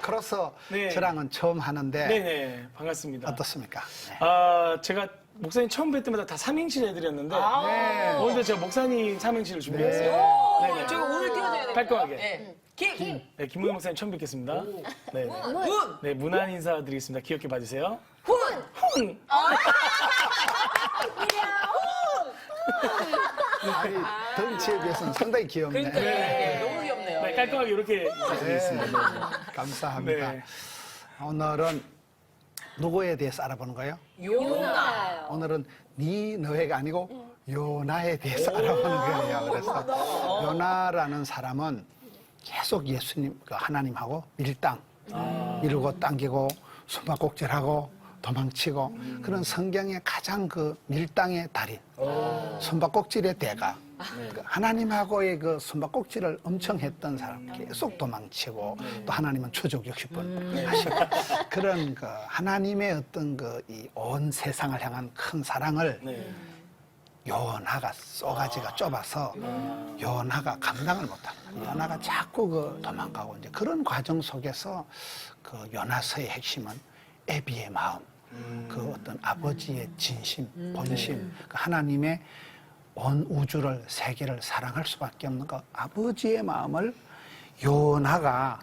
목사로서 네. 저랑은 처음 하는데 네네, 반갑습니다. 어떻습니까? 네. 제가 목사님 처음 뵐 때마다 다 삼행시를 해드렸는데 네. 오늘도 제가 목사님 삼행시를 준비했어요. 네. 네네. 저거 오늘 띄워줘야 돼. 깔끔하게. 네. king. 네, 김문희 목사님 처음 뵙겠습니다. 네, 문. 네, 문안 인사드리겠습니다. 귀엽게 봐주세요. 훈. 훈! 아니, 덩치에 비해서는 상당히 귀엽네. 그러니까 네. 너무 귀엽네요. 네, 깔끔하게 이렇게 네. 인사드리겠습니다. 감사합니다. 네. 오늘은 누구에 대해서 알아보는 거예요? 요나. 오늘은 네 너해가 아니고 요나에 대해서 알아보는 거예요. 그래서 요나라는 사람은 계속 예수님, 그 하나님하고 밀당, 밀고 당기고 숨바꼭질하고 도망치고 그런 성경의 가장 그 밀당의 달인, 숨바꼭질의 대가. 그 하나님하고의 그 숨바꼭질을 엄청 했던 사람, 계속 도망치고 또 하나님은 추적 60분 하시고 그런 그 하나님의 어떤 그 이 온 세상을 향한 큰 사랑을 네. 요나가 쏘가지가 좁아서 요나가 감당을 못하는 거예요. 요나가 자꾸 그 도망가고 이제 그런 과정 속에서 그 요나서의 핵심은 애비의 마음, 그 어떤 아버지의 진심, 본심, 그 하나님의 온 우주를 세계를 사랑할 수밖에 없는 그 아버지의 마음을 요나가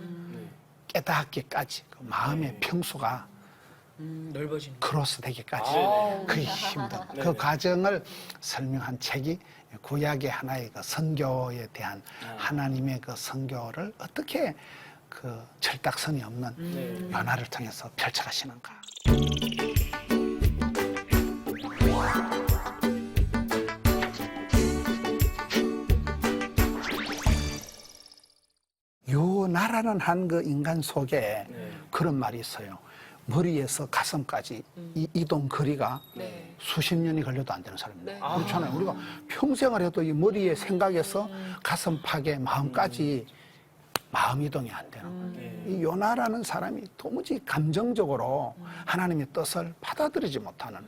깨닫기까지 그 마음의 평수가 넓어지는. 크로스 되기까지 그게 힘든 그 과정을 설명한 책이 구약의 하나의 그 선교에 대한 하나님의 그 선교를 어떻게 그 철딱선이 없는 요나를 통해서 펼쳐가시는가. 요나라는 한 그 인간 속에 그런 말이 있어요. 머리에서 가슴까지 이 이동 거리가 수십 년이 걸려도 안 되는 사람입니다. 그렇잖아요. 우리가 평생을 해도 이 머리의 생각에서 가슴팍에 마음까지 마음 이동이 안 되는 거예요. 이 요나라는 사람이 도무지 감정적으로 하나님의 뜻을 받아들이지 못하는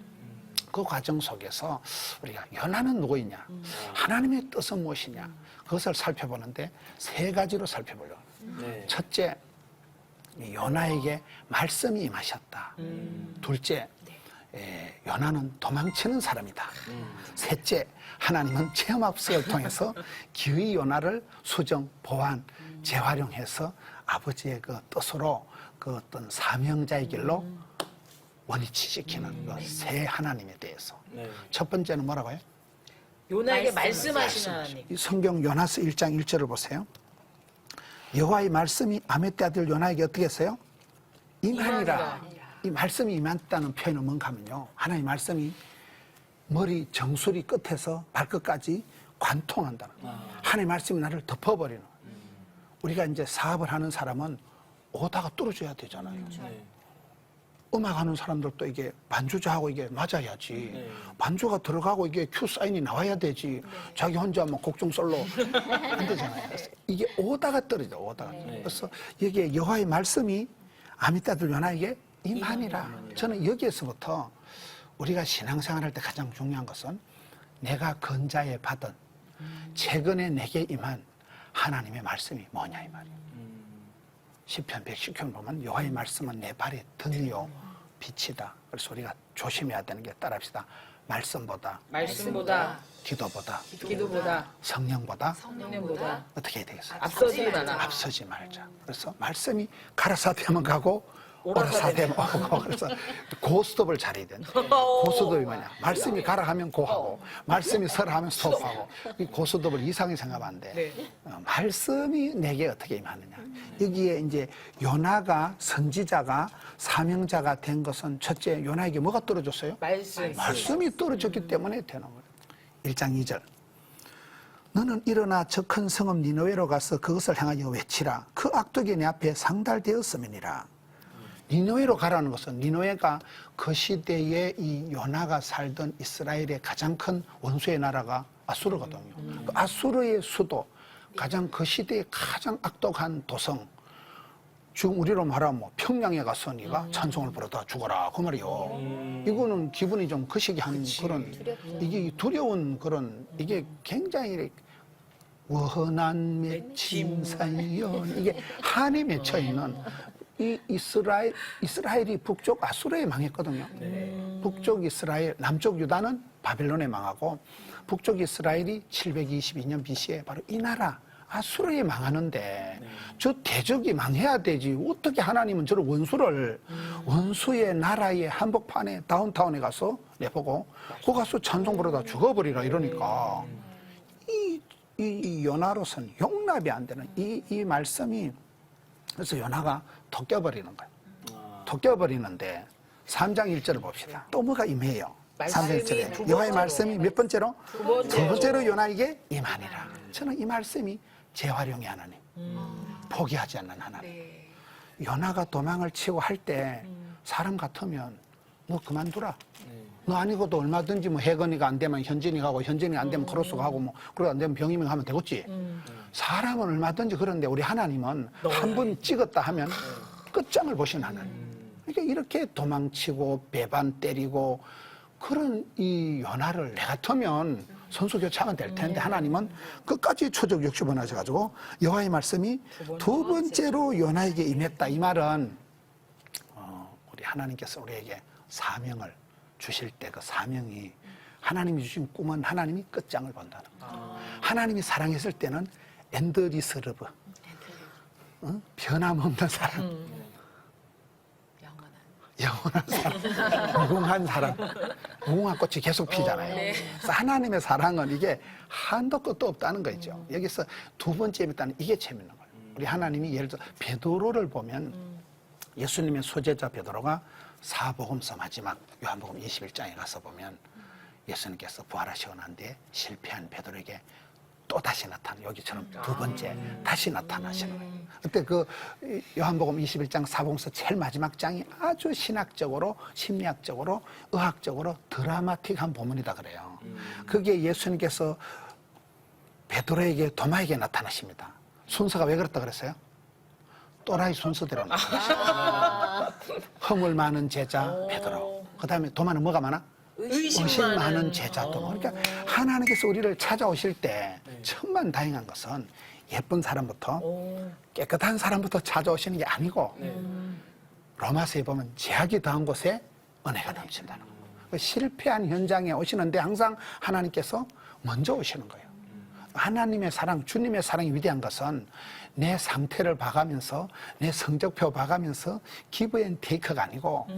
그 과정 속에서 우리가 요나는 누구이냐, 하나님의 뜻은 무엇이냐, 그것을 살펴보는데 세 가지로 살펴보려고 합니다. 첫째, 요나에게 말씀이 임하셨다. 둘째, 요나는 도망치는 사람이다. 셋째, 하나님은 체험학습을 통해서 기의 요나를 수정, 보완, 재활용해서 아버지의 그 뜻으로 그 어떤 사명자의 길로 원위치시키는 그 세 하나님에 대해서. 첫 번째는 뭐라고요? 요나에게 말씀하시는 하나님. 이 성경 요나서 1장 1절을 보세요. 여호와의 말씀이 아미떼 아들 요나에게 어떻게 했어요? 임하니라. 이 말씀이 임했다는 표현은 뭔가 하면요, 하나님의 말씀이 머리 정수리 끝에서 발끝까지 관통한다는 거예요. 하나님의 말씀이 나를 덮어버리는 거예요. 우리가 이제 사업을 하는 사람은 오다가 떨어져야 되잖아요. 음악하는 사람들도 이게 반주자하고 이게 맞아야지. 반주가 들어가고 이게 큐 사인이 나와야 되지. 자기 혼자 뭐 곡중 솔로 안 되잖아요. 그래서 이게 오다가 떨어져, 오다가. 그래서 여기에 여호와의 말씀이 아미따들 요나에게 임하니라. 저는 여기에서부터 우리가 신앙생활할 때 가장 중요한 것은 내가 건자에 받은 최근에 내게 임한 하나님의 말씀이 뭐냐 이 말이에요. 시편 110편 보면 여호와의 말씀은 내 발에 등이요 빛이다. 그래서 우리가 조심해야 되는 게 따라합시다. 말씀보다 기도보다 성령보다 어떻게 해야 되겠어요? 앞서지 말자. 그래서 말씀이 가라사대면 가고 오라사대면 오고. 그래서 고스톱을 잘해야 된다. 고스톱이 뭐냐? 말씀이 가라 하면 고하고 말씀이 서라 하면 스톱하고. 이 고스톱을 이상하게 생각하면 안 돼. 말씀이 내게 어떻게 임하느냐. 여기에 이제 요나가 선지자가 사명자가 된 것은 첫째, 요나에게 뭐가 떨어졌어요? 말씀이 떨어졌기 때문에 되는 거예요. 1장 2절. 너는 일어나 저 큰 성읍 니느웨로 가서 그것을 향하여 외치라. 그 악독이 내 앞에 상달되었음이니라. 니느웨로 가라는 것은 니느웨가 그 시대에 이 요나가 살던 이스라엘의 가장 큰 원수의 나라가 아수르거든요. 그 아수르의 수도, 가장 그 시대의 가장 악독한 도성, 지금 우리로 말하면 뭐 평양에 가서 네가 찬송을 부르다 죽어라 그 말이요. 이거는 기분이 좀 거시기한 그런, 이게 두려운 그런, 이게 굉장히 원한 맺힌 사연, 이게 한이 맺혀 있는 이 이스라엘이 북쪽 아수르에 망했거든요. 북쪽 이스라엘, 남쪽 유다는 바벨론에 망하고 북쪽 이스라엘이 722년 BC에 바로 이 나라 아수르에 망하는데 저 대적이 망해야 되지. 어떻게 하나님은 저를 원수의 나라의 한복판에 다운타운에 가서 내보고 거기 가서 찬송 부르다 죽어버리라 이러니까 이 요나로서는 용납이 안 되는 이 말씀이 그래서 요나가 톡껴버리는 거예요. 톡껴버리는데 3장 1절을 봅시다. 또 뭐가 임해요. 3장 1절에 여호와의 말씀이 몇 번째로? 두 번째로 요나에게 임하니라. 저는 이 말씀이 재활용의 하나님, 포기하지 않는 하나님. 요나가 도망을 치고 할 때 사람 같으면 너 그만두라. 너 아니고도 얼마든지 뭐 해건이가 안 되면 현진이 가고 현진이 안 되면 크로스가 하고 뭐 그러고 안 되면 병이명 하면 되겠지. 사람은 얼마든지 그런데 우리 하나님은 한 번 찍었다 하면 끝장을 보신 하나님. 그러니까 이렇게 도망치고 배반 때리고 그런 이 요나를 내 같으면 선수 교체하면 될 텐데 하나님은 끝까지 초적 60번 하셔가지고 여호와의 말씀이 두 번째로 요나에게 임했다. 이 말은 우리 하나님께서 우리에게 사명을 주실 때 그 사명이 하나님이 주신 꿈은 하나님이 끝장을 본다는 거. 하나님이 사랑했을 때는 엔드리스르브, 변함없는 사랑, 영원한 사랑, 무궁한 사랑, 무궁한 꽃이 계속 피잖아요. 그래서 하나님의 사랑은 이게 한도 끝도 없다는 거죠. 여기서 두 번째 임했다는 이게 재밌는 거예요. 우리 하나님이 예를 들어 베드로를 보면 예수님의 소제자 베드로가 사복음서 마지막 요한복음 21장에 가서 보면 예수님께서 부활하시고 난 뒤에 실패한 베드로에게 또 다시 나타나 여기처럼 두 번째 다시 나타나시는 거예요. 그때 그 요한복음 21장 사복음서 제일 마지막 장이 아주 신학적으로 심리학적으로 의학적으로 드라마틱한 본문이다 그래요. 그게 예수님께서 베드로에게 도마에게 나타나십니다. 순서가 왜 그렇다 그랬어요? 또라이 순서대로 허물 많은 제자 베드로. 그 다음에 도마는 뭐가 많아? 의심 많은 제자 도마. 그러니까 하나님께서 우리를 찾아오실 때 천만다행한 것은 예쁜 사람부터 깨끗한 사람부터 찾아오시는 게 아니고 로마서에 보면 제약이 더한 곳에 은혜가 넘친다는 거예요. 실패한 현장에 오시는데 항상 하나님께서 먼저 오시는 거예요. 하나님의 사랑, 주님의 사랑이 위대한 것은 내 상태를 봐가면서 내 성적표 봐가면서 기브 앤 테이크가 아니고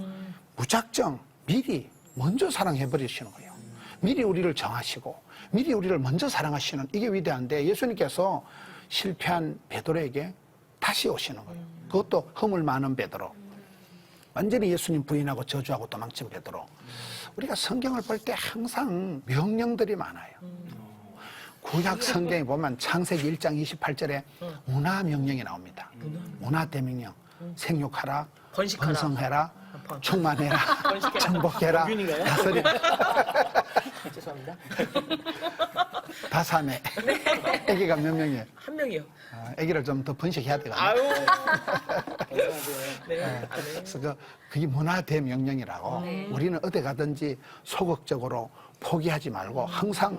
무작정 미리 먼저 사랑해버리시는 거예요. 미리 우리를 정하시고 미리 우리를 먼저 사랑하시는 이게 위대한데 예수님께서 실패한 베드로에게 다시 오시는 거예요. 그것도 허물 많은 베드로. 완전히 예수님 부인하고 저주하고 도망친 베드로. 우리가 성경을 볼 때 항상 명령들이 많아요. 구약 성경에 보면 창세기 1장 28절에 문화 명령이 나옵니다. 문화 대명령. 생육하라, 번식하라. 번성해라, 충만해라, 정복해라, 다스리라. 죄송합니다. 다사매. 애기가 몇 명이에요? 한 명이요. 애기를 좀 더 번식해야 되거든요. 아유. 그래서 그게 문화 대명령이라고 우리는 어디 가든지 소극적으로 포기하지 말고 항상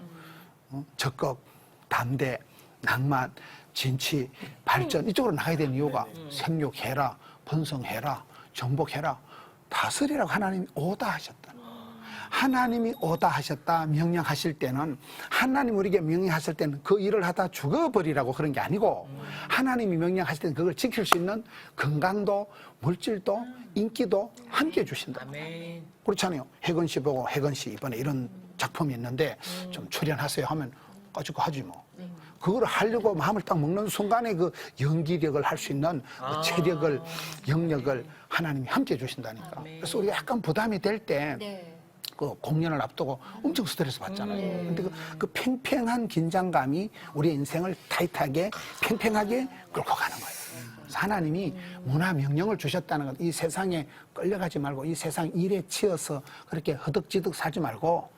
적극, 담대, 낭만, 진취, 발전 이쪽으로 나가야 되는 이유가 생육해라, 번성해라, 정복해라, 다스리라고 하나님이 오다 하셨다. 하나님이 오다 하셨다 명령하실 때는 하나님 우리에게 명령하실 때는 그 일을 하다 죽어버리라고 그런 게 아니고 하나님이 명령하실 때는 그걸 지킬 수 있는 건강도 물질도 인기도 함께 주신다. 아멘. 그렇잖아요. 혜건 씨 보고 혜건 씨 이번에 이런 작품이 있는데 좀 출연하세요 하면 까짓거 하지 뭐. 그걸 하려고 마음을 딱 먹는 순간에 그 연기력을 할 수 있는 그 체력을 영역을 하나님이 함께 주신다니까. 그래서 우리가 약간 부담이 될 때 그 공연을 앞두고 엄청 스트레스 받잖아요. 근데 그 팽팽한 긴장감이 우리 인생을 타이트하게 팽팽하게 끌고 가는 거예요. 그래서 하나님이 문화 명령을 주셨다는 것, 이 세상에 끌려가지 말고 이 세상 일에 치여서 그렇게 허덕지덕 살지 말고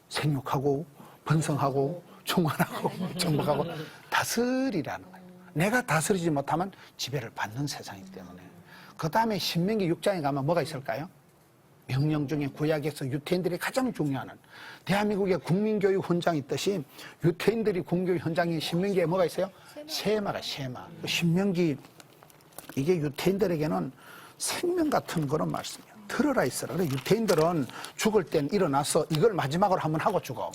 생육하고 번성하고 충만하고 정복하고 다스리라는 거예요. 내가 다스리지 못하면 지배를 받는 세상이기 때문에. 그 다음에 신명기 6장에 가면 뭐가 있을까요? 명령 중에 구약에서 유태인들이 가장 중요한 대한민국의 국민교육 현장이 있듯이 유태인들이 국교육 현장이 신명기에 뭐가 있어요? 세마가 세마. 신명기 이게 유태인들에게는 생명 같은 그런 말씀이에요. 들어라 있어라. 그래 유태인들은 죽을 땐 일어나서 이걸 마지막으로 한번 하고 죽어.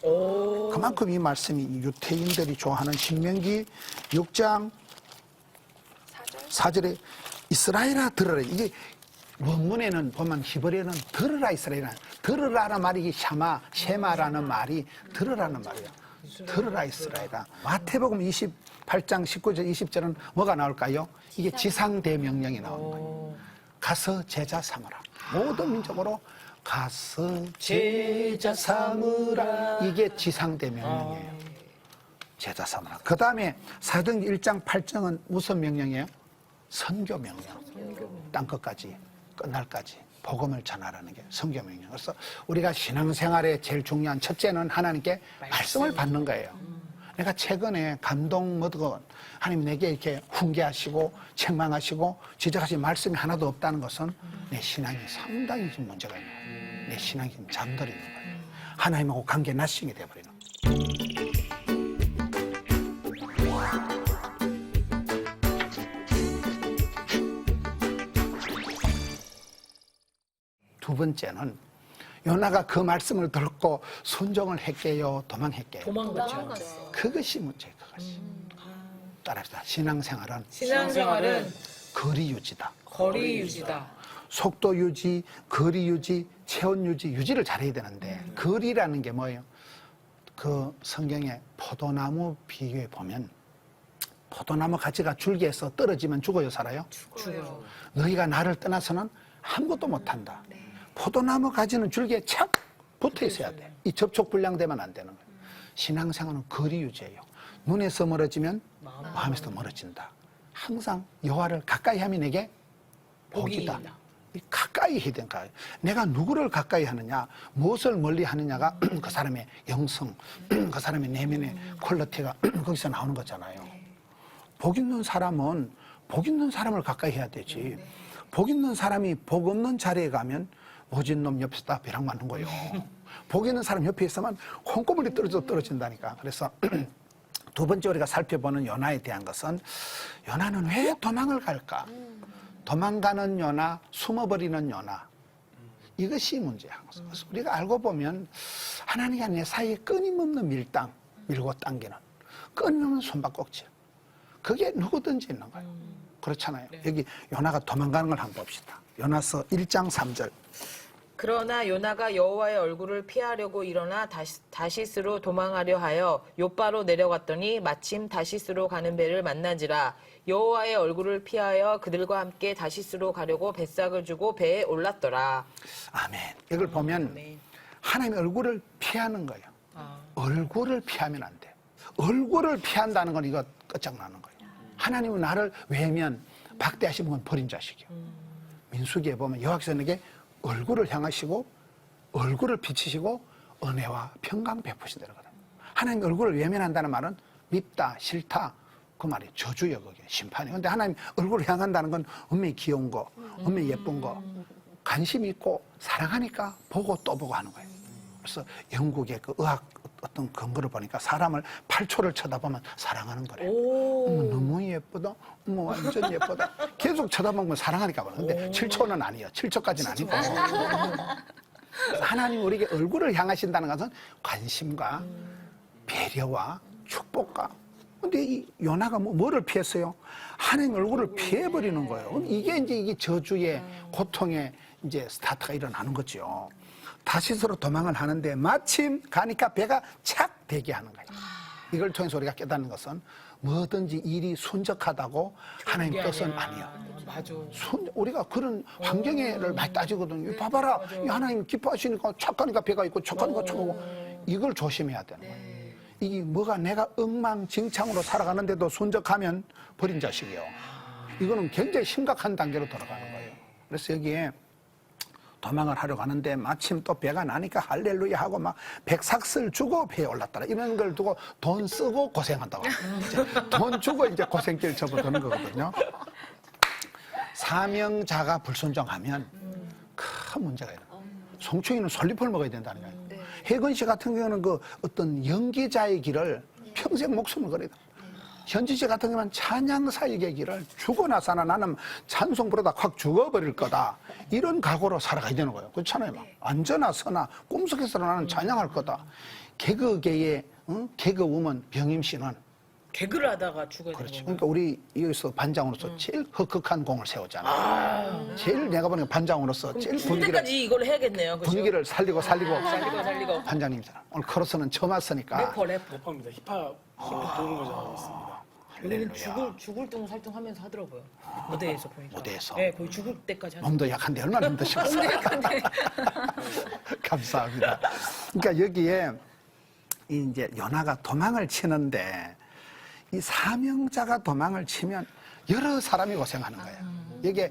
그만큼 이 말씀이 유태인들이 좋아하는 신명기 6장 4절에 이스라엘아 들어라. 이게 원문에는 보면 히브리어는 들어라 이스라엘아. 들어라라는 말이 쉐마라는 말이 들어라는 말이에요. 들어라 이스라엘아. 마태복음 28장 19절 20절은 뭐가 나올까요? 이게 지상대명령이 나오는 거예요. 가서 제자 삼으라. 모든 민족으로 가서 제자 삼으라. 이게 지상대명령이에요. 제자 삼으라. 그 다음에 사도행전 1장 8장은 무슨 명령이에요? 선교 명령. 땅 끝까지 끝날까지 복음을 전하라는 게 선교 명령. 그래서 우리가 신앙생활에 제일 중요한 첫째는 하나님께 말씀을 받는 거예요. 내가 최근에 감동 먹은 하나님 내게 이렇게 훈계하시고 책망하시고 지적하신 말씀이 하나도 없다는 것은 내 신앙이 상당히 좀 문제가 있는 거예요. 내 신앙이 좀 잠들어 있는 거예요. 하나님하고 관계 나싱이 돼버리는 거예요. 두 번째는 요나가 그 말씀을 듣고 순종을 했게요, 도망했게요. 도망갔죠. 그것이 문제예요. 그것이. 따라합시다. 신앙생활은 신앙생활은 거리 유지다. 거리 유지다. 속도 유지, 거리 유지, 체온 유지, 유지를 잘해야 되는데 거리라는 게 뭐예요? 그 성경에 포도나무 비유에 보면 포도나무 가지가 줄기에서 떨어지면 죽어요, 살아요? 죽어요. 너희가 나를 떠나서는 아무것도 못한다. 포도나무 가지는 줄기에 착 붙어 있어야 돼. 이 접촉 불량되면 안 되는 거예요. 신앙생활은 거리 유지예요. 눈에서 멀어지면 마음에서 멀어진다. 항상 여호와를 가까이 하면 내게 복이다. 가까이 해야 되는 거예요. 내가 누구를 가까이 하느냐, 무엇을 멀리 하느냐가 그 사람의 영성, 그 사람의 내면의 퀄리티가 거기서 나오는 거잖아요. 복 있는 사람은 복 있는 사람을 가까이 해야 되지. 복 있는 사람이 복 없는 자리에 가면 모진 놈 옆에서 다 벼락 맞는 거예요. 복 있는 사람 옆에 있으면 콩고물이 떨어진다니까. 그래서 두 번째 우리가 살펴보는 요나에 대한 것은 요나는 왜 도망을 갈까? 도망가는 요나, 숨어버리는 요나. 이것이 문제야. 그래서 우리가 알고 보면 하나님과 내 사이에 끊임없는 밀당, 밀고 당기는 끊임없는 손바꼭질. 그게 누구든지 있는 거예요. 그렇잖아요. 여기 요나가 도망가는 걸 한번 봅시다. 요나서 1장 3절. 그러나 요나가 여호와의 얼굴을 피하려고 일어나 다시스로 도망하려 하여 요바로 내려갔더니 마침 다시스로 가는 배를 만나지라. 여호와의 얼굴을 피하여 그들과 함께 다시스로 가려고 뱃삭을 주고 배에 올랐더라. 아멘. 이걸 보면 하나님의 얼굴을 피하는 거예요. 얼굴을 피하면 안 돼. 얼굴을 피한다는 건 이거 끝장나는 거예요. 하나님은 나를 외면, 박대하시는 건 버린 자식이에요. 민수기에 보면 여호와께서에게 얼굴을 향하시고 얼굴을 비치시고 은혜와 평강 베푸신다는 거예요. 하나님 얼굴을 외면한다는 말은 밉다, 싫다 그 말이 저주예요. 그게 심판이에요. 근데 하나님 얼굴을 향한다는 건 엄밀히 귀여운 거, 엄밀히 예쁜 거, 관심 있고 사랑하니까 보고 또 보고 하는 거예요. 그래서 영국의 그 의학 어떤 근거를 보니까 사람을 8초를 쳐다보면 사랑하는 거래. 너무 예쁘다. 완전 예쁘다. 계속 쳐다보면 사랑하니까 그래. 근데 7초는 아니에요. 7초까지는 아니고. 하나님 우리에게 얼굴을 향하신다는 것은 관심과 배려와 축복과. 근데 이 요나가 뭐를 피했어요? 하나님 얼굴을 피해버리는 거예요. 이게 저주의 고통의 이제 스타트가 일어나는 거죠. 다시스로 도망을 하는데 마침 가니까 배가 착 대게 하는 거예요. 이걸 통해서 우리가 깨닫는 것은 뭐든지 일이 순적하다고 하나님 뜻은 아니에요. 맞아. 우리가 그런 환경을 많이 따지거든요. 봐봐라. 이 하나님 기뻐하시니까 착하니까 배가 있고 착하니까 착하고 이걸 조심해야 되는 거예요. 이게 뭐가 내가 엉망진창으로 살아가는데도 순적하면 버린 자식이에요. 이거는 굉장히 심각한 단계로 돌아가는 거예요. 그래서 여기에 도망을 하려고 하는데 마침 또 배가 나니까 할렐루야 하고 막 백삭슬 주고 배에 올랐더라. 이런 걸 두고 돈 쓰고 고생한다고. 돈 주고 이제 고생길 접어드는 거거든요. 사명자가 불순종하면 큰 문제가 있어요. 송충이는 솔잎을 먹어야 된다는 거예요. 혜건 씨 같은 경우는 그 어떤 연기자의 길을 평생 목숨을 걸어야 돼요. 현지지 같은 경우는 찬양사 일객기를 죽고 나서나 나는 찬송 부르다 확 죽어버릴 거다. 이런 각오로 살아가야 되는 거예요. 그렇잖아요. 막. 앉아나 서나 꿈속에서는 나는 찬양할 거다. 개그계의 개그우먼 병임 씨는 개그를 하다가 죽어야 되는 그렇죠. 거예요. 그러니까 우리 여기서 반장으로서 제일 흑흑한 공을 세우잖아요. 제일 내가 보니까 반장으로서 제일 그때까지 이걸 해야겠네요. 그죠? 분위기를 살리고 살리고. 반장님이잖아. 오늘 커러스는 처음 왔으니까 래퍼. 랩합니다. 힙합 보는 거잖아요. 있습니다. 여기는 죽을 뚱살뚱하면서 하더라고요. 무대에서 보니까. 무대에서. 네, 거의 죽을 때까지 하는. 몸도 약한데 얼마나 힘드시겠어요. 감사합니다. 그러니까 여기에 이제 연하가 도망을 치는데 이 사명자가 도망을 치면 여러 사람이 고생하는 거예요. 이게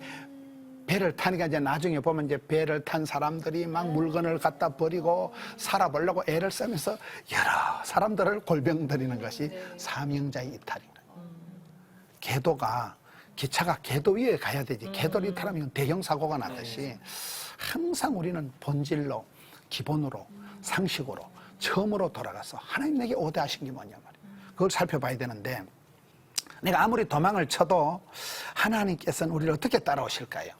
배를 타니까 이제 나중에 보면 이제 배를 탄 사람들이 막 물건을 갖다 버리고 살아보려고 애를 쓰면서 여러 사람들을 골병 들이는 것이 사명자의 이탈인 거예요. 궤도가 기차가 궤도 위에 가야 되지. 궤도를 이탈하면 대형사고가 나듯이 항상 우리는 본질로 기본으로 상식으로 처음으로 돌아가서 하나님 내게 오대하신 게 뭐냐 말이에요. 그걸 살펴봐야 되는데 내가 아무리 도망을 쳐도 하나님께서는 우리를 어떻게 따라오실까요?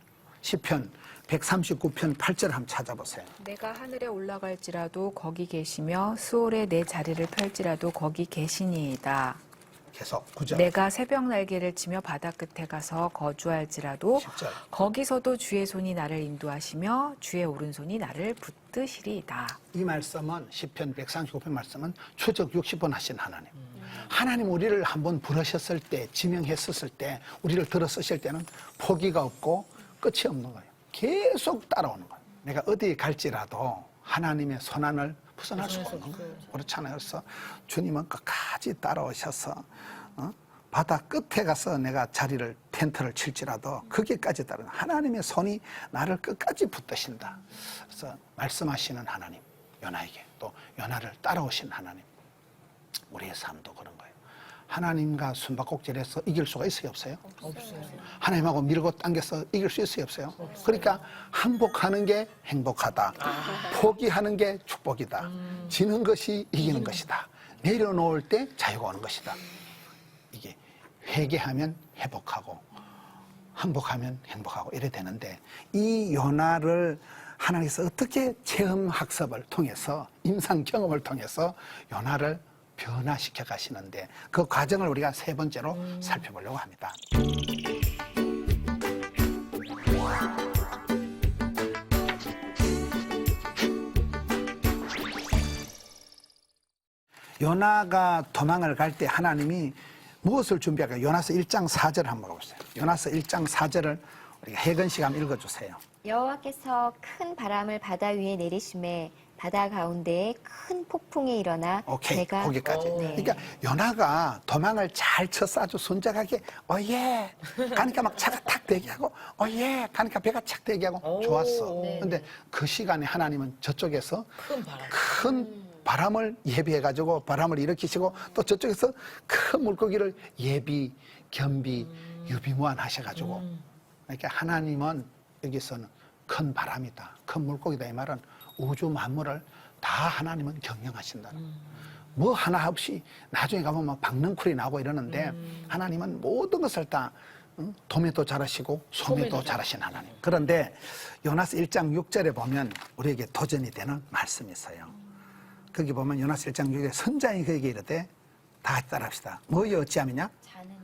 시편 139편 8절 한번 찾아보세요. 내가 하늘에 올라갈지라도 거기 계시며 수월에 내 자리를 펼지라도 거기 계시니이다. 계속 9절. 내가 새벽 날개를 치며 바다 끝에 가서 거주할지라도 10절. 거기서도 주의 손이 나를 인도하시며 주의 오른손이 나를 붙드시리이다. 이 말씀은 시편 139편 말씀은 추적 60번 하신 하나님. 하나님 우리를 한번 부르셨을 때, 지명했었을 때, 우리를 들어 쓰실 때는 포기가 없고 끝이 없는 거예요. 계속 따라오는 거예요. 내가 어디 갈지라도 하나님의 손안을 벗어날 수가 없는 거예요. 그렇잖아요. 그래서 주님은 끝까지 따라오셔서 바다 끝에 가서 내가 자리를 텐트를 칠지라도 거기까지 따라 하나님의 손이 나를 끝까지 붙드신다. 그래서 말씀하시는 하나님, 연하에게 또 연하를 따라오신 하나님, 우리의 삶도 그런 거예요. 하나님과 숨바꼭질해서 이길 수가 있어요, 없어요? 없어요. 하나님하고 밀고 당겨서 이길 수 있어요, 없어요? 그러니까 항복하는 게 행복하다. 포기하는 게 축복이다. 지는 것이 이기는 것이다. 내려놓을 때 자유가 오는 것이다. 이게 회개하면 회복하고 항복하면 행복하고 이래 되는데 이 요나를 하나님께서 어떻게 체험 학습을 통해서 임상 경험을 통해서 요나를 변화시켜 가시는데 그 과정을 우리가 세 번째로 살펴보려고 합니다. 요나가 도망을 갈 때 하나님이 무엇을 준비할까요? 요나서 1장 4절 한번 보세요. 요나서 1장 4절을 우리가 혜건 씨가 한번 읽어주세요. 여호와께서 큰 바람을 바다 위에 내리심에 바다 가운데에 큰 폭풍이 일어나 오케이, 배가 거기까지. 네. 그러니까 연하가 도망을 잘 쳐서 아주 손잡하게 어예 가니까 막 차가 탁 대기하고 어예 가니까 배가 착 대기하고 좋았어. 근데 그 시간에 하나님은 저쪽에서 큰 바람을 예비해가지고 바람을 일으키시고 또 저쪽에서 큰 물고기를 예비, 겸비, 유비무한 하셔가지고 그러니까 하나님은 여기서는 큰 바람이다, 큰 물고기다 이 말은 우주 만물을 다 하나님은 경영하신다. 뭐 하나 없이 나중에 가면 막 박넝쿨이 나고 이러는데 하나님은 모든 것을 다 도매도 잘하시고 소매도 잘하신 하나님. 그런데 요나스 1장 6절에 보면 우리에게 도전이 되는 말씀이 있어요. 거기 보면 요나스 1장 6절에 선자인 그에게 이르되 다 따라합시다. 뭐여 어찌하느냐?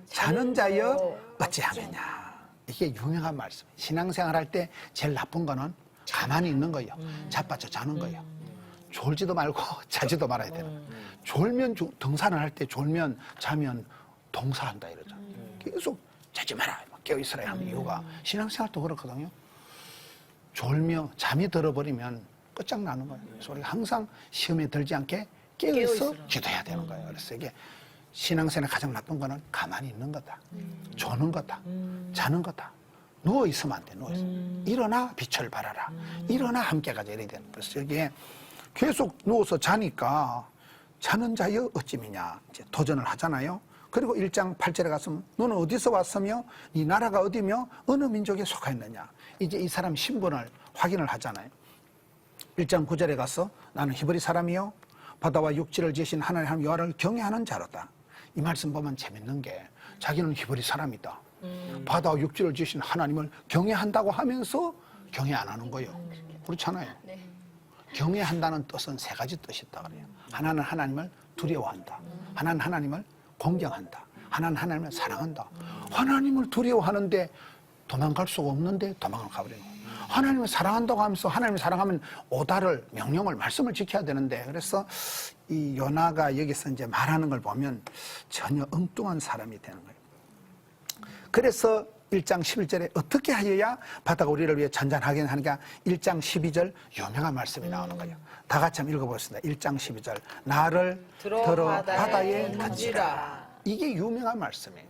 자는 자여 어찌하느냐. 이게 유명한 말씀. 신앙생활 할 때 제일 나쁜 거는 가만히 있는 거예요. 자빠져 자는 거예요. 졸지도 말고 자지도 말아야 되는 거예요. 졸면 등산을 할 때 졸면 자면 동사한다 이러죠. 계속 자지 마라 깨어있으라 하는 이유가 신앙생활도 그렇거든요. 졸며 잠이 들어버리면 끝장나는 거예요. 그래서 우리가 항상 시험에 들지 않게 깨어있어 기도해야 되는 거예요. 그래서 이게 신앙생활의 가장 나쁜 거는 가만히 있는 거다. 조는 거다. 자는 거다. 누워있으면 안 돼, 누워있으면. 일어나 빛을 발하라. 일어나 함께 가자, 이래야 되는. 그래서 여기에 계속 누워서 자니까 자는 자여 어찌미냐. 이제 도전을 하잖아요. 그리고 1장 8절에 가서 너는 어디서 왔으며 네 나라가 어디며 어느 민족에 속하였느냐. 이제 이 사람 신분을 확인을 하잖아요. 1장 9절에 가서 나는 히브리 사람이요 바다와 육지를 지으신 하나님 여호와를 경외하는 자로다. 이 말씀 보면 재밌는 게 자기는 히브리 사람이다. 바다와 육지를 지으신 하나님을 경외한다고 하면서 경외 안 하는 거예요. 그렇잖아요. 경외한다는 뜻은 세 가지 뜻이 있다 그래요. 하나는 하나님을 두려워한다. 하나는 하나님을 공경한다. 하나는 하나님을 사랑한다. 하나님을 두려워하는데 도망갈 수가 없는데 도망을 가버리는 거예요. 하나님을 사랑한다고 하면서 하나님을 사랑하면 오다를 명령을 말씀을 지켜야 되는데 그래서 이 요나가 여기서 이제 말하는 걸 보면 전혀 엉뚱한 사람이 되는 거예요. 그래서 1장 11절에 어떻게 하여야 바다가 우리를 위해 잔잔하게 하는가 1장 12절 유명한 말씀이 나오는 거예요. 다 같이 한번 읽어보겠습니다. 1장 12절 나를 들어 바다에 던지라. 이게 유명한 말씀이에요.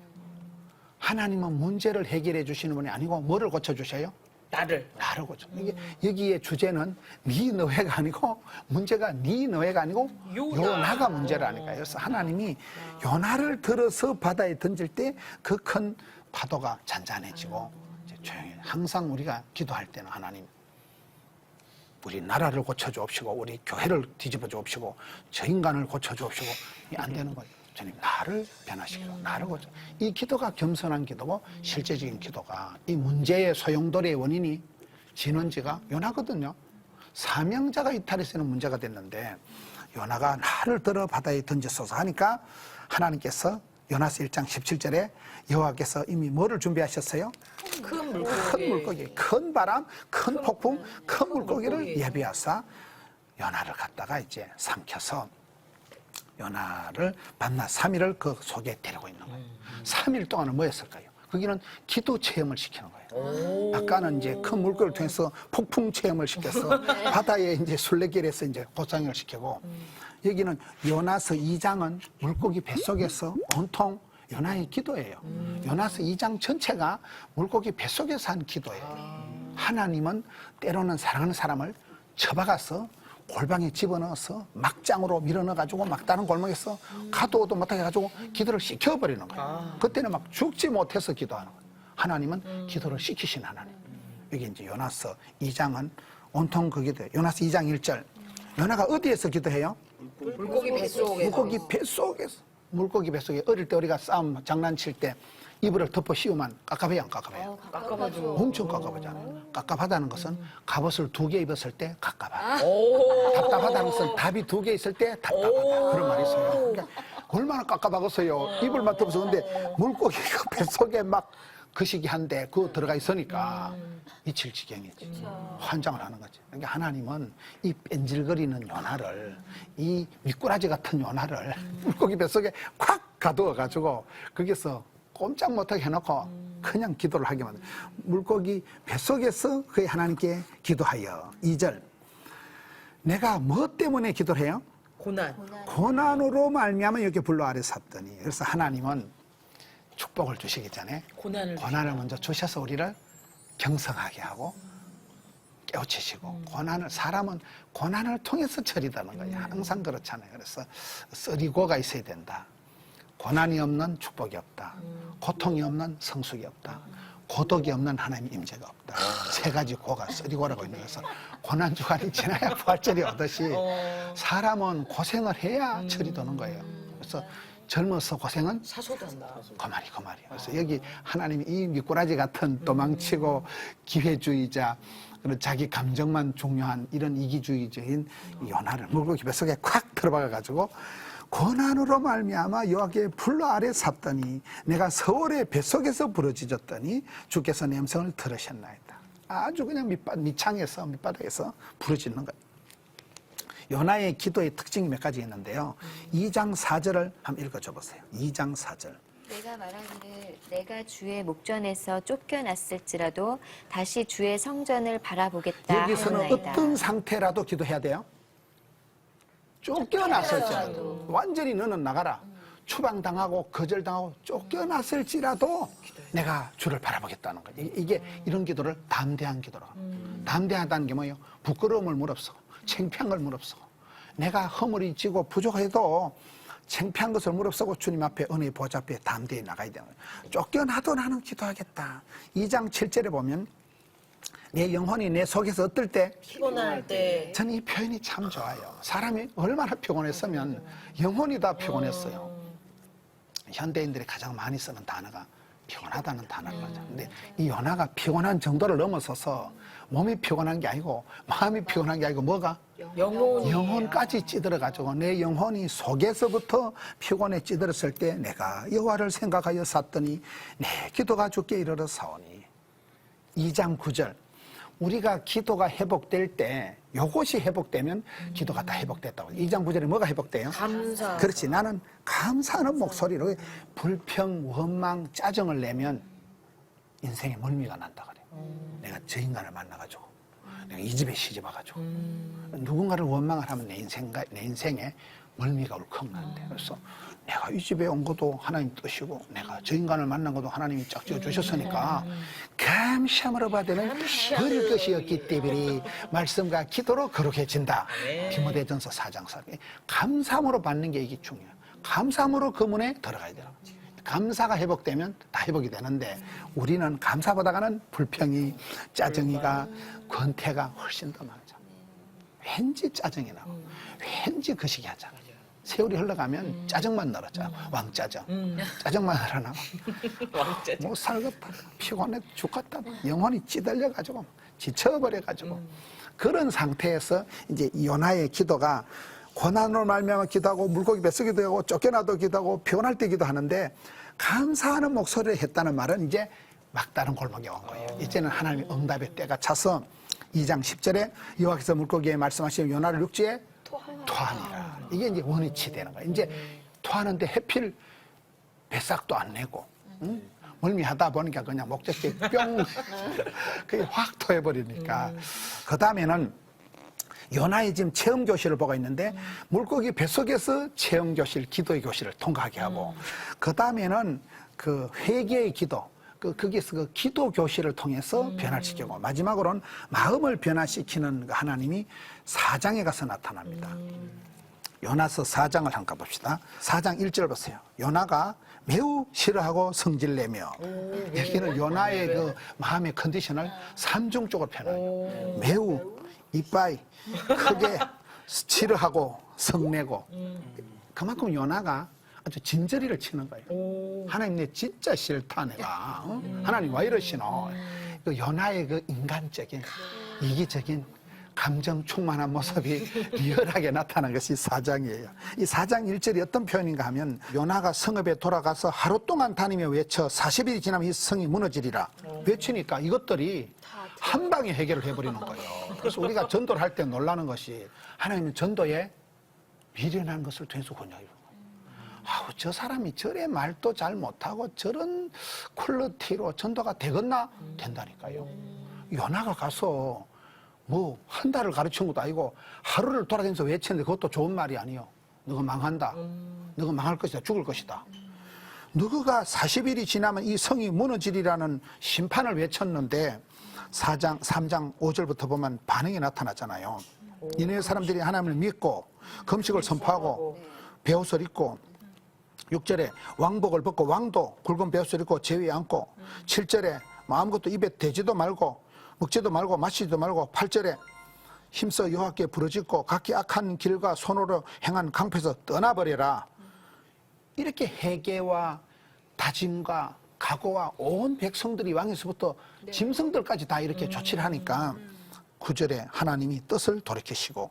하나님은 문제를 해결해 주시는 분이 아니고 뭐를 고쳐주셔요? 나를 고쳐. 이게 여기에 주제는 네 너회가 아니고 문제가 네 너회가 아니고 요나가 문제라니까요. 그래서 하나님이 요나를 들어서 바다에 던질 때 그 큰 파도가 잔잔해지고 이제 조용히 항상 우리가 기도할 때는 하나님 우리 나라를 고쳐주옵시고 우리 교회를 뒤집어 주옵시고 저 인간을 고쳐주옵시고 이게 안 되는 거예요. 주님 나를 변화시키고 나를 고쳐. 이 기도가 겸손한 기도고 실제적인 기도가 이 문제의 소용돌이의 원인이 진원지가 요나거든요. 사명자가 이탈해서는 문제가 됐는데 요나가 나를 들어 바다에 던졌소서 하니까 하나님께서 요나서 1장 17절에 여호와께서 이미 뭐를 준비하셨어요? 큰 물고기, 큰 바람, 큰 폭풍, 큰 물고기를 예비하사 요나를 갖다가 이제 삼켜서 요나를 밤낮 3일을 그 속에 데리고 있는 거예요. 3일 동안은 뭐 했을까요? 거기는 기도 체험을 시키는 거예요. 아까는 이제 큰 물고기를 통해서 폭풍 체험을 시켜서 바다에 이제 순례길에서 이제 고상을 시키고 여기는 요나서 2장은 물고기 뱃속에서 온통 요나의 기도예요. 요나서 2장 전체가 물고기 뱃속에서 한 기도예요. 하나님은 때로는 사랑하는 사람을 쳐박아서 골방에 집어넣어서 막장으로 밀어넣어가지고 막다른 골목에서 가도 오도 못하게 해가지고 기도를 시켜버리는 거예요. 그때는 막 죽지 못해서 기도하는 거예요. 하나님은 기도를 시키신 하나님. 여기 이제 요나서 2장은 온통 그 기도예요. 요나서 2장 1절. 요나가 어디에서 기도해요? 물고기 뱃속에서. 물고기 뱃속에서. 물고기 뱃속에 어릴 때 우리가 싸움 장난칠 때 이불을 덮어 씌우면 깝깝해요, 안 깝깝해요? 깝깝하죠. 엄청 깝깝하잖아요. 깝깝하다는 것은 갑옷을 2개 입었을 때 깝깝하다. 답답하다는 것은 답이 2개 있을 때 답답하다. 그런 말이 있어요. 그러니까 얼마나 깝깝하겠어요. 이불만 덮어서. 근데 물고기가 뱃속에 막 거시기한데 그거 들어가 있으니까 미칠 지경이지. 환장을 하는 거지. 그러니까 하나님은 이 뺀질거리는 요나를, 이 미꾸라지 같은 요나를 물고기 뱃속에 콱 가두어가지고 거기서 꼼짝 못하게 해놓고 그냥 기도를 하게 만들어. 물고기 뱃속에서 그의 하나님께 기도하여. 2절. 내가 뭐 때문에 기도를 해요? 고난으로 말미암아 이렇게 불러 아래 샀더니. 그래서 하나님은 축복을 주시기 전에 고난을 먼저 주셔서 우리를 경성하게 하고 깨우치시고 사람은 고난을 통해서 처리되는 거예요. 항상 그렇잖아요. 그래서 쓰리고가 있어야 된다. 고난이 없는 축복이 없다. 고통이 없는 성숙이 없다. 고독이 없는 하나님 임재가 없다. 세 가지 고가 쓰리고라고 있는 거서 고난주간이 지나야 부활절이 오듯이 사람은 고생을 해야 철이 도는 거예요. 그래서 젊어서 고생은 사소한다. 그 말이. 그래서 여기 하나님이 이 미꾸라지 같은 도망치고 기회주의자, 그런 자기 감정만 중요한 이런 이기주의적인 요나를 물고기 뱃속에 콱 들어박아가지고 고난으로 말미암아 여호와께 불로 아래 샀더니 내가 서울의 뱃속에서 부르짖었더니 주께서 내 음성을 들으셨나이다. 아주 그냥 밑바닥에서 부르짖는 거예요. 요나의 기도의 특징이 몇 가지 있는데요. 2장 4절을 한번 읽어줘 보세요. 2장 4절. 내가 말하기를 내가 주의 목전에서 쫓겨났을지라도 다시 주의 성전을 바라보겠다 여기서는 하나이다. 어떤 상태라도 기도해야 돼요? 쫓겨났을지라도. 완전히 너는 나가라. 추방당하고 거절당하고 쫓겨났을지라도 내가 주를 바라보겠다는 거예요. 이게 이런 기도를 담대한 기도라고. 담대하다는 게 뭐예요? 부끄러움을 무릅쓰고 창피한 걸 무릅쓰고 내가 허물이 지고 부족해도 창피한 것을 무릅쓰고 주님 앞에 은혜의 보좌 앞에 담대히 나가야 되는 거예요. 쫓겨나도 나는 기도하겠다. 2장 7절에 보면 내 영혼이 내 속에서 어떨 때? 피곤할 때. 저는 이 표현이 참 좋아요. 사람이 얼마나 피곤했으면 영혼이 다 피곤했어요. 현대인들이 가장 많이 쓰는 단어가 피곤하다는 단어를 하죠. 근데 이 연하가 피곤한 정도를 넘어서서 몸이 피곤한 게 아니고 마음이 피곤한 게 아니고 뭐가? 영혼까지 찌들어가지고 내 영혼이 속에서부터 피곤에 찌들었을 때 내가 여호와를 생각하여 샀더니 내 기도가 주께 이르러 사오니. 2장 9절. 우리가 기도가 회복될 때 요것이 회복되면 기도가 다 회복됐다고. 2장 9절에 뭐가 회복돼요? 감사. 그렇지. 나는 감사하는 목소리로 불평, 원망, 짜증을 내면 인생에 멀미가 난다 그래. 내가 저 인간을 만나가지고 내가 이 집에 시집 와가지고 누군가를 원망을 하면 내 인생에 멀미가 울컥 나는데, 그래서 내가 이 집에 온 것도 하나님 뜻이고 내가 저 인간을 만난 것도 하나님이 짝 지어 주셨으니까 감사함으로 받으면 버릴 것이 없기 때문에 말씀과 기도로 거룩해진다. 디모데전서 4장 4절. 감사함으로 받는 게 이게 중요해요. 감사함으로 그 문에 들어가야 돼요. 감사가 회복되면 다 회복이 되는데 우리는 감사보다가는 불평이, 짜증이가, 권태가 훨씬 더 많죠. 왠지 짜증이 나고 왠지 거시기 하잖아. 세월이 흘러가면 짜증만 늘었죠. 왕짜증. 짜증만 늘어나고 못 살겠다, 피곤해 죽겠다, 영혼이 찌들려가지고 지쳐버려가지고 그런 상태에서 이제 요나의 기도가 고난으로 말미암아 기도하고 물고기 뱃속에도 하고 쫓겨나도 기도하고 피곤할 때 기도하는데 감사하는 목소리를 했다는 말은 이제 막다른 골목에 온 거예요. 이제는 하나님의 응답의 때가 차서 2장 10절에 여호와께서 물고기에 말씀하시면 요나를 육지에 토하니라. 이게 이제 원위치 되는 거예요. 이제 토하는데 해필 뱃삭도 안 내고 멀미하다 보니까 그냥 목적지에 뿅 그게 확 토해버리니까 그 다음에는 요나의 지금 체험 교실을 보고 있는데 물고기 뱃속에서 체험 교실, 기도의 교실을 통과하게 하고 그 다음에는 그 회개의 기도, 거기에서 그 기도 교실을 통해서 변화시키고 마지막으로는 마음을 변화시키는 하나님이 4장에 가서 나타납니다. 요나서 4장을 한번 봅시다. 4장 1절 보세요. 요나가 매우 싫어하고 성질내며, 여기는 요나의 그 마음의 컨디션을 3중적으로 표현해요. 매우, 이빠이, 크게 싫어하고 성내고. 그만큼 요나가 아주 진저리를 치는 거예요. 하나님 내 진짜 싫다 내가. 하나님 왜 이러시노. 그 요나의 그 인간적인 이기적인 감정 충만한 모습이 리얼하게 나타난 것이 4장이에요. 이 4장 1절이 어떤 표현인가 하면 요나가 성읍에 돌아가서 하루 동안 다니며 외쳐 40일이 지나면 이 성이 무너지리라. 외치니까 이것들이 한 방에 해결을 해버리는 거예요. 그래서 우리가 전도를 할 때 놀라는 것이 하나님은 전도에 미련한 것을 통해서 권유해요. 아우, 저 사람이 저래 말도 잘 못하고 저런 퀄리티로 전도가 되겠나? 된다니까요. 요나가 가서 뭐 한 달을 가르친 것도 아니고 하루를 돌아다니면서 외치는데 그것도 좋은 말이 아니요. 너가 망한다. 너가 망할 것이다. 죽을 것이다. 너가 40일이 지나면 이 성이 무너지리라는 심판을 외쳤는데 3장 5절부터 보면 반응이 나타나잖아요. 이네 사람들이 하나님을 믿고 금식을 선포하고 베옷을 입고 6절에 왕복을 벗고 왕도 굵은 베옷을 입고 제위에 앉고 7절에 아무것도 입에 대지도 말고 먹지도 말고 마시지도 말고 8절에 힘써 여호와께 부르짖고 각기 악한 길과 손으로 행한 강패에서 떠나버려라. 이렇게 회개와 다짐과 각오와 온 백성들이 왕에서부터 짐승들까지 다 이렇게 조치를 하니까 9절에 하나님이 뜻을 돌이키시고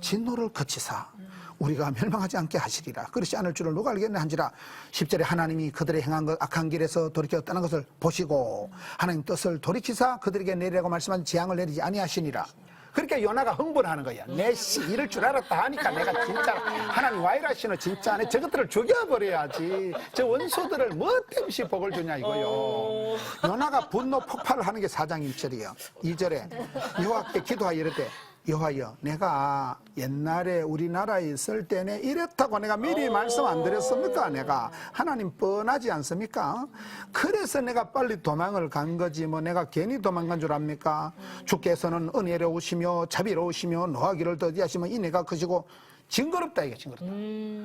진노를 그치사 우리가 멸망하지 않게 하시리라. 그렇지 않을 줄을 누가 알겠네 한지라. 10절에 하나님이 그들의 행한 것 악한 길에서 돌이켜 떠난 것을 보시고 하나님 뜻을 돌이키사 그들에게 내리라고 말씀한 재앙을 내리지 아니하시니라. 그러니까 요나가 흥분하는 거야. 내씨 이럴 줄 알았다 하니까 내가 진짜 하나님 와이라시는 진짜 안에 저것들을 죽여버려야지. 저 원수들을 뭐 때문에 복을 주냐 이거요. 요나가 분노 폭발을 하는 게 4장 1절이에요. 2절에 여호와께 기도하여 이르되 여호와여 내가 옛날에 우리나라에 있을 때는 이렇다고 내가 미리 말씀 안 드렸습니까? 내가 하나님 뻔하지 않습니까? 그래서 내가 빨리 도망을 간 거지 뭐 내가 괜히 도망간 줄 압니까? 주께서는 은혜로우시며 자비로우시며 노하기를 더디하시면 인애가 크시고 징그럽다 이게 징그럽다.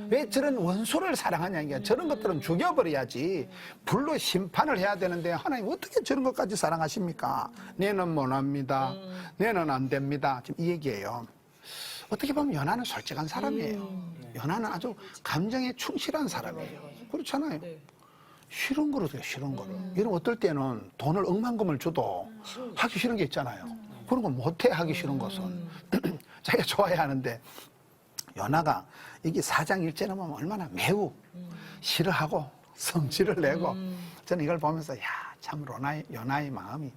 왜 저런 원수를 사랑하냐 이게. 저런 것들은 죽여버려야지. 불로 심판을 해야 되는데 하나님 어떻게 저런 것까지 사랑하십니까? 내는 못합니다. 내는 안 됩니다. 지금 이 얘기예요. 어떻게 보면 요나는 솔직한 사람이에요. 요나는 아주 감정에 충실한 사람이에요. 그렇잖아요. 네. 싫은 거로 돼요, 싫은 거를. 이런 어떨 때는 돈을 억만금을 줘도 하기 싫은 게 있잖아요. 그런 거 못해, 하기 싫은 것은. 자기가 좋아야 하는데, 연하가 이게 4장 1절에 보면 얼마나 매우 싫어하고 성질을 내고, 저는 이걸 보면서, 야, 참 연하의 마음이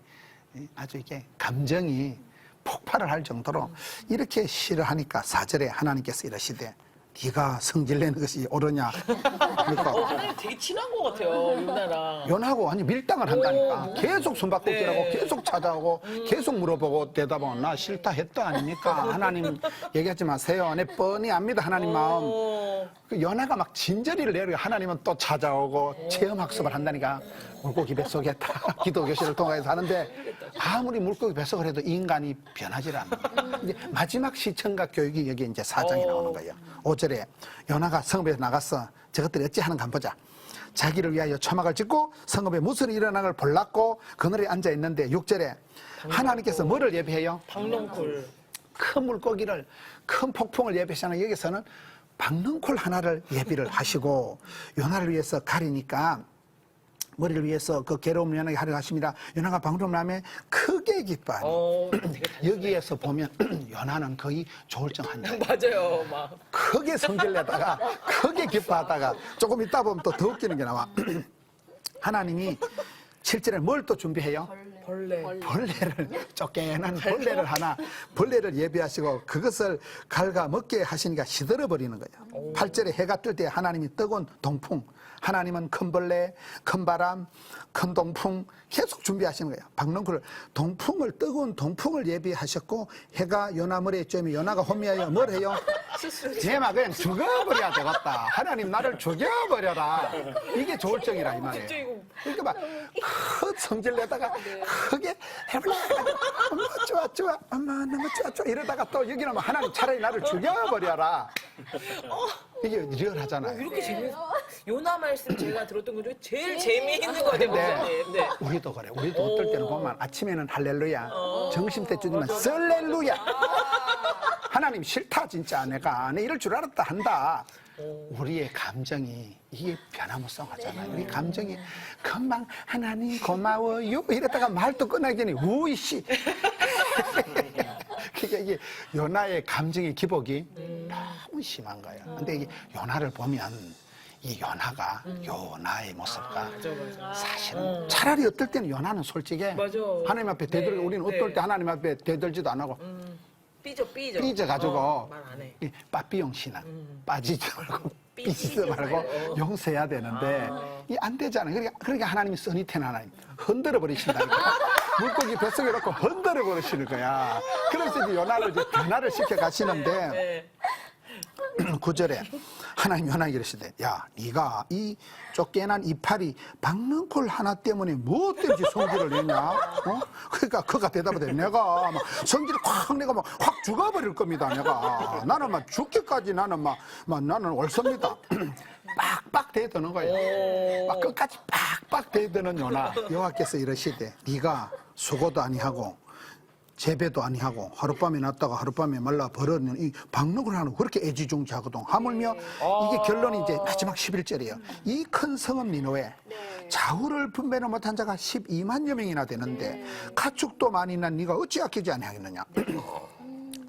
아주 이게 감정이 폭발을 할 정도로 이렇게 싫어하니까 4절에 하나님께서 이러시되, 네가 성질내는 것이 옳으냐. 그러니까 하나님 되게 친한 것 같아요, 요나랑. 연하고 아니 밀당을 한다니까. 계속 숨바꼭질하고 계속 찾아오고 계속 물어보고 대답하면 나 싫다 했다 아닙니까? 하나님 얘기하지 마세요. 내 뻔히 압니다, 하나님 마음. 그 연하가 막 진저리를 내려 하나님은 또 찾아오고 체험학습을 한다니까. 물고기 뱃속에 다 기도 교실을 통해서 하는데 아무리 물고기 뱃속을 해도 인간이 변하지 않는 거예요. 이제 마지막 시청각 교육이 여기 이제 4장이 나오는 거예요. 5절에 연하가 성읍에서 나가서 저것들이 어찌 하는가 한번 보자. 자기를 위하여 초막을 짓고 성읍에 무슨 일어난 걸 볼랐고 그늘에 앉아 있는데 6절에 하나님께서 뭐를 예비해요? 박농쿨. 큰 물고기를, 큰 폭풍을 예비하시는 여기서는 박능콜 하나를 예비를 하시고 요나를 위해서 가리니까 머리를 위해서 그 괴로움 연하게 하려 하십니다. 연하가 방금 남에 크게 기뻐하니 여기에서 보면 연하는 거의 조울증 환자. 맞아요, 막. 크게 성질내다가 크게 기뻐하다가 조금 있다 보면 또 더 웃기는 게 나와. 하나님이 7절에 뭘 또 준비해요? 벌레를 쫓겨난 벌레를 하나 벌레를 예비하시고 그것을 갉아 먹게 하시니까 시들어 버리는 거예요. 8절에 해가 뜰 때 하나님이 뜨거운 동풍, 하나님은 큰 벌레, 큰 바람, 큰 동풍 계속 준비하시는 거예요. 박농쿨을 동풍을 뜨거운 동풍을 예비하셨고 해가 요나 머리에 쬐면 요나가 혼미하여 뭘 해요? 제마 그냥 죽어버려야 되겠다. 하나님 나를 죽여버려라. 이게 조울증이라 이 말이에요. 그러니까 막 성질 내다가 크게 해볼래. 엄마 좋아 엄마 너무 좋아 이러다가 또 여기는 뭐 하나님 차라리 나를 죽여버려라. 이게 리얼하잖아요. 이렇게 요나 말씀 제가 들었던 것 중에 제일 재미있는 거 같아요, 목사님. 네. 우리도 그래. 우리도 어떨 때는 보면 아침에는 할렐루야, 점심때쯤이면 썰렐루야. 하나님 싫다 진짜 내가 내 이럴 줄 알았다 한다. 우리의 감정이 이게 변화무쌍하잖아요. 우리 감정이 금방 하나님 고마워요 이랬다가 말도 끝나기 전에 우이씨. 그게 이게 요나의 감정의 기복이 너무 심한 거예요. 근데 이게 요나를 보면 이 요나가 요나의 모습과 사실은 차라리 어떨 때는 요나는 솔직히 하나님 앞에 대들고 우리는 어떨 때 하나님 앞에 대들지도 안 하고 삐져가지고 말 안 해. 이 빠삐용 신앙 빠지지 말고 삐지지 말고 용서해야 되는데 이 안 되잖아요. 그러니까 하나님이 써니텐 하나님 흔들어 버리신다니까. 물고기 뱃속에 넣고 흔들어 버리시는 거야. 그래서 이제 요나를 이제 변화를 시켜 가시는데 9절에 하나님 요나에게 이러시되 야 네가 이 쫓겨난 이파리 박능콜 하나 때문에 뭐 때문에 성질을 내냐? 그러니까 그가 대답하되 내가 막 성질을 확 내가 막 확 죽어버릴 겁니다. 내가 나는 막 죽기까지 나는 막 나는 옳습니다. 빡빡 대드는 거예요. 막 끝까지 빡빡 대드는 요나. 여호와께서 이러시되 네가 수고도 아니하고 재배도 아니하고 하룻밤에 났다가 하룻밤에 말라 버렸는 이 박능을 하는 그렇게 애지중지하거든. 하물며 이게 결론이 이제 마지막 11절이에요. 이 큰 성읍 니느웨 자후를 분배를 못한 자가 12만여 명이나 되는데 가축도 많이 난 네가 어찌 아끼지 아니하겠느냐.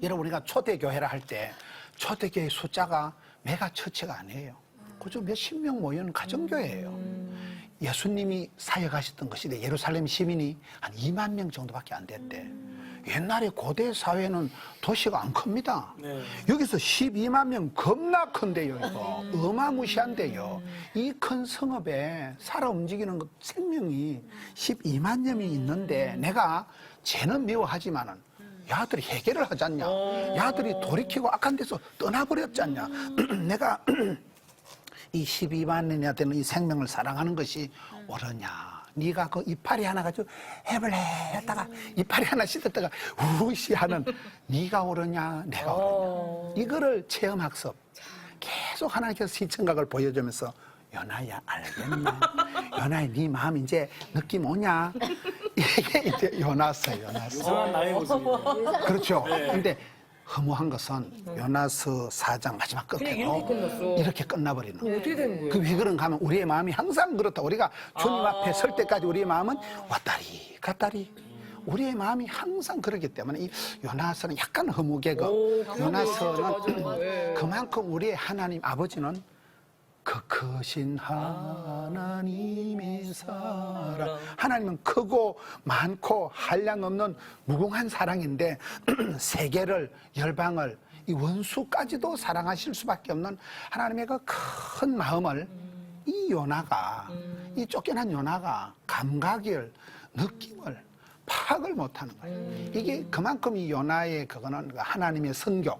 여러분 우리가 초대교회라 할 때 초대교회 숫자가 메가처치가 아니에요. 그저 몇십 명 모이는 가정교회예요. 예수님이 사역하셨던 것이 예루살렘 시민이 한 2만 명 정도밖에 안 됐대. 옛날에 고대 사회는 도시가 안 큽니다. 여기서 12만 명 겁나 큰데요, 이거. 어마무시한데요. 이 큰 성읍에 살아 움직이는 것 생명이 12만여 명이 있는데 내가 쟤는 미워하지만은 야들이 해결을 하지 않냐. 야들이 돌이키고 악한 데서 떠나버렸지 않냐. 내가 이 12만이나 되는 이 생명을 사랑하는 것이 옳으냐. 네가 그 이파리 하나 가지고 해볼래 했다가 이파리 하나 씻었다가 우시 하는 네가 옳으냐 내가 옳으냐. 이거를 체험학습 계속 하나님께서 시청각을 보여주면서 연하야 알겠나? 연하야 네 마음 이제 느낌 오냐? 이게 이제 요나서요. 유사한 나의 모습이네요. 그렇죠. 근데 허무한 것은 요나서 4장 마지막 그냥 끝에도 이렇게 끝났어. 이렇게 끝나버리는 거예요. 어떻게 된 거예요? 그 왜 그런가 하면 우리의 마음이 항상 그렇다. 우리가 주님 앞에 설 때까지 우리의 마음은 왔다리 갔다리. 우리의 마음이 항상 그러기 때문에 이 요나서는 약간 허무개고 요나서는 그만큼 우리의 하나님 아버지는 그 크신 하나님의 사랑. 하나님은 크고 많고 한량없는 무궁한 사랑인데 세계를 열방을 이 원수까지도 사랑하실 수밖에 없는 하나님의 그 큰 마음을 이 요나가 이 쫓겨난 요나가 감각을 느낌을 파악을 못하는 거예요. 이게 그만큼 이 요나의 그거는 하나님의 선교,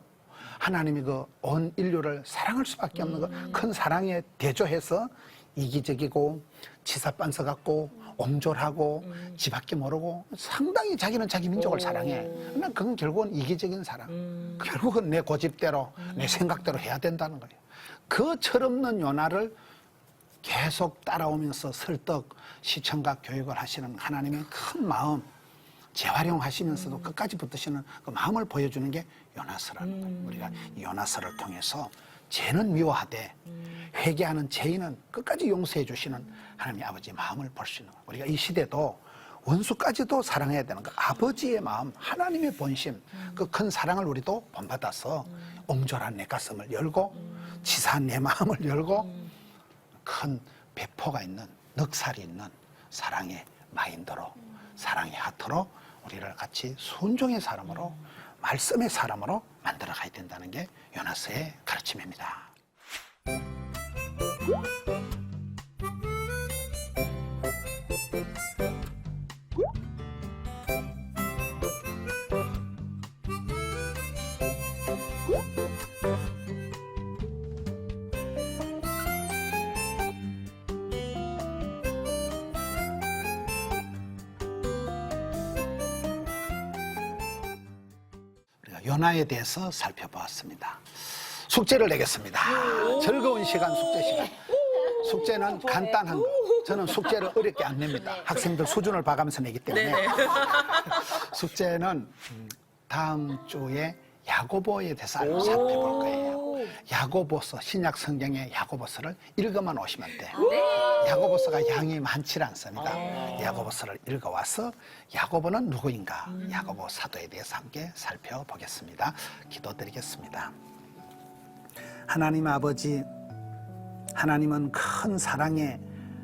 하나님이 그 온 인류를 사랑할 수밖에 없는 그 큰 사랑에 대조해서 이기적이고 지사반서 같고 옹졸하고 지밖에 모르고 상당히 자기는 자기 민족을 사랑해. 그러나 그건 결국은 이기적인 사랑. 결국은 내 고집대로 내 생각대로 해야 된다는 거예요. 그 철없는 요나를 계속 따라오면서 설득, 시청각 교육을 하시는 하나님의 큰 마음 재활용하시면서도 끝까지 붙드시는 그 마음을 보여주는 게 요나서라는 거예요. 우리가 이 요나서를 통해서 죄는 미워하되 회개하는 죄인은 끝까지 용서해 주시는 하나님의 아버지의 마음을 볼 수 있는 거예요. 우리가 이 시대도 원수까지도 사랑해야 되는 그 아버지의 마음, 하나님의 본심, 그 큰 사랑을 우리도 본받아서 옹졸한 내 가슴을 열고 치사한 내 마음을 열고 큰 배포가 있는 넉살이 있는 사랑의 마인드로 사랑의 하트로 우리를 같이 순종의 사람으로 말씀의 사람으로 만들어 가야 된다는 게 요나서의 가르침입니다. 요나에 대해서 살펴보았습니다. 숙제를 내겠습니다. 즐거운 시간, 숙제 시간. 숙제는 간단한 거. 저는 숙제를 어렵게 안 냅니다. 학생들 수준을 봐가면서 내기 때문에. 숙제는 다음 주에 야고보에 대해서 살펴볼 거예요. 야고보서, 신약 성경의 야고보서를 읽어만 오시면 돼. 야고보서가 양이 많지 않습니다. 야고보서를 읽어와서 야고보는 누구인가? 야고보 사도에 대해서 함께 살펴보겠습니다. 기도드리겠습니다. 하나님 아버지, 하나님은 큰 사랑의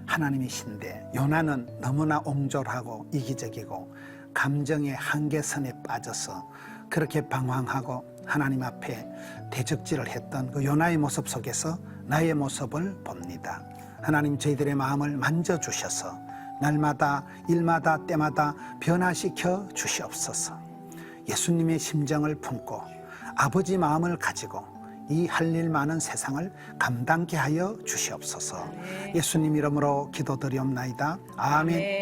하나님이신데 요나는 너무나 옹졸하고 이기적이고 감정의 한계선에 빠져서 그렇게 방황하고 하나님 앞에 대적질을 했던 그 요나의 모습 속에서 나의 모습을 봅니다. 하나님, 저희들의 마음을 만져주셔서 날마다 일마다 때마다 변화시켜 주시옵소서. 예수님의 심정을 품고 아버지 마음을 가지고 이 할 일 많은 세상을 감당케 하여 주시옵소서. 예수님 이름으로 기도드리옵나이다. 아멘.